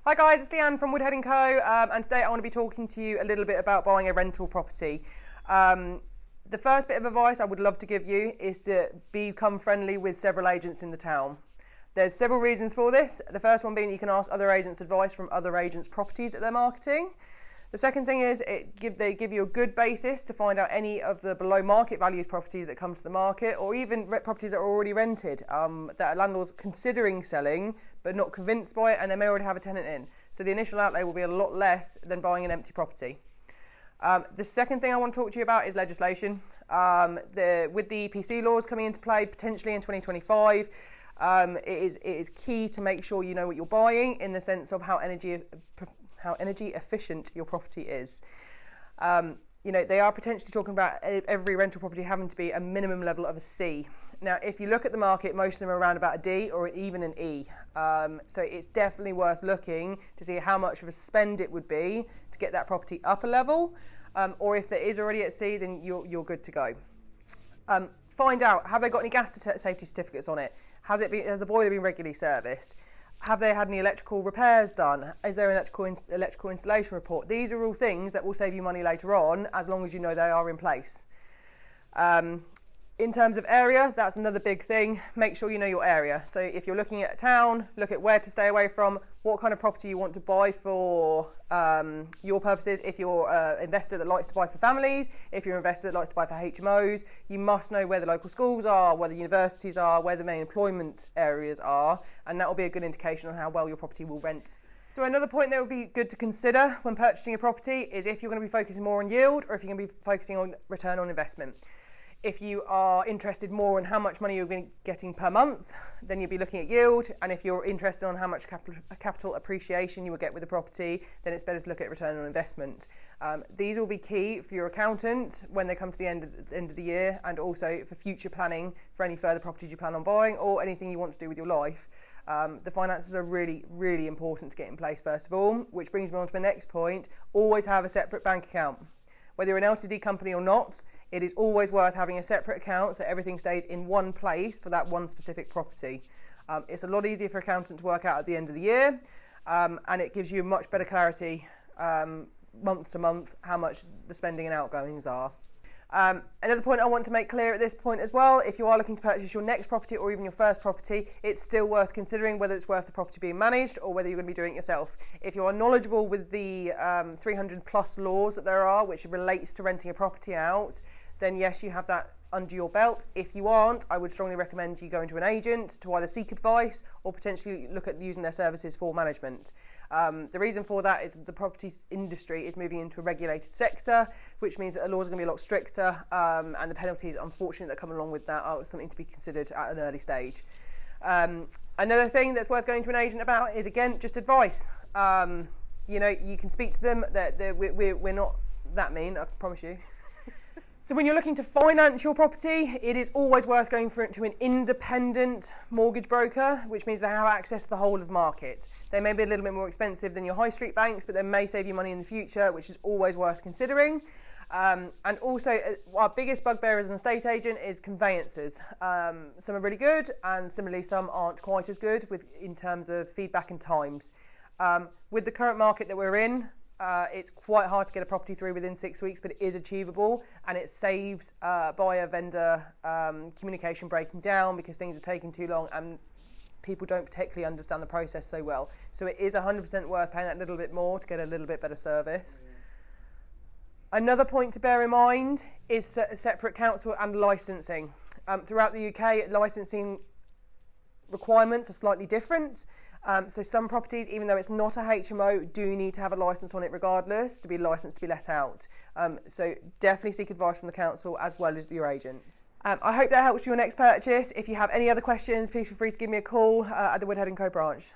Hi guys, it's Lianne from Woodhead & Co, and today I want to be talking to you a little bit about buying a rental property. The first bit of advice I would love to give you is to become friendly with several agents in the town. There's several reasons for this. The first one being you can ask other agents advice from other agents' properties that they're marketing. The second thing is they give you a good basis to find out any of the below market values properties that come to the market, or even properties that are already rented, that a landlord's considering selling but not convinced by it, and they may already have a tenant in. So the initial outlay will be a lot less than buying an empty property. The second thing I want to talk to you about is legislation. With the EPC laws coming into play potentially in 2025, it is key to make sure you know what you're buying in the sense of how energy efficient your property is. They are potentially talking about every rental property having to be a minimum level of a C. Now, if you look at the market, most of them are around about a D or even an E. So it's definitely worth looking to see how much of a spend it would be to get that property up a level. Or if it is already at C, then you're good to go. Find out, have they got any gas safety certificates on it? Has the boiler been regularly serviced? Have they had any electrical repairs done? Is there an electrical installation report? These are all things that will save you money later on, as long as you know they are in place. In terms of area, that's another big thing. Make sure you know your area. So if you're looking at a town, look at where to stay away from, what kind of property you want to buy for your purposes. If you're an investor that likes to buy for families, if you're an investor that likes to buy for HMOs, you must know where the local schools are, where the universities are, where the main employment areas are, and that will be a good indication on how well your property will rent. So another point that would be good to consider when purchasing a property is if you're going to be focusing more on yield or if you're going to be focusing on return on investment. If you are interested more in how much money you're getting per month, then you'll be looking at yield. And if you're interested on how much capital appreciation you will get with the property, then it's better to look at return on investment. These will be key for your accountant when they come to the end of the year, and also for future planning for any further properties you plan on buying or anything you want to do with your life. The finances are really, really important to get in place first of all, which brings me on to my next point. Always have a separate bank account. Whether you're an LTD company or not, it is always worth having a separate account so everything stays in one place for that one specific property. It's a lot easier for accountant to work out at the end of the year, and it gives you much better clarity month to month how much the spending and outgoings are. Another point I want to make clear at this point as well, if you are looking to purchase your next property or even your first property, it's still worth considering whether it's worth the property being managed or whether you're going to be doing it yourself. If you are knowledgeable with the 300 plus laws that there are, which relates to renting a property out, then yes, you have that under your belt. If you aren't, I would strongly recommend you going to an agent to either seek advice or potentially look at using their services for management. The reason for that is the property industry is moving into a regulated sector, which means that the laws are going to be a lot stricter, and the penalties, unfortunately, that come along with that are something to be considered at an early stage. Another thing that's worth going to an agent about is, again, just advice. You can speak to them. We're not that mean, I promise you. So when you're looking to finance your property, it is always worth going to an independent mortgage broker, which means they have access to the whole of the market. They may be a little bit more expensive than your high street banks, but they may save you money in the future, which is always worth considering. And also, our biggest bugbear as an estate agent is conveyancers. Some are really good, and similarly, some aren't quite as good in terms of feedback and times. With the current market that we're in, it's quite hard to get a property through within 6 weeks, but it is achievable, and it saves buyer-vendor communication breaking down because things are taking too long and people don't particularly understand the process so well. So it is 100% worth paying that little bit more to get a little bit better service. Another point to bear in mind is separate council and licensing. Throughout the UK, licensing requirements are slightly different. So some properties, even though it's not a HMO, do need to have a licence on it regardless to be licensed to be let out. So definitely seek advice from the council as well as your agents. I hope that helps for your next purchase. If you have any other questions, please feel free to give me a call at the Woodhead & Co branch.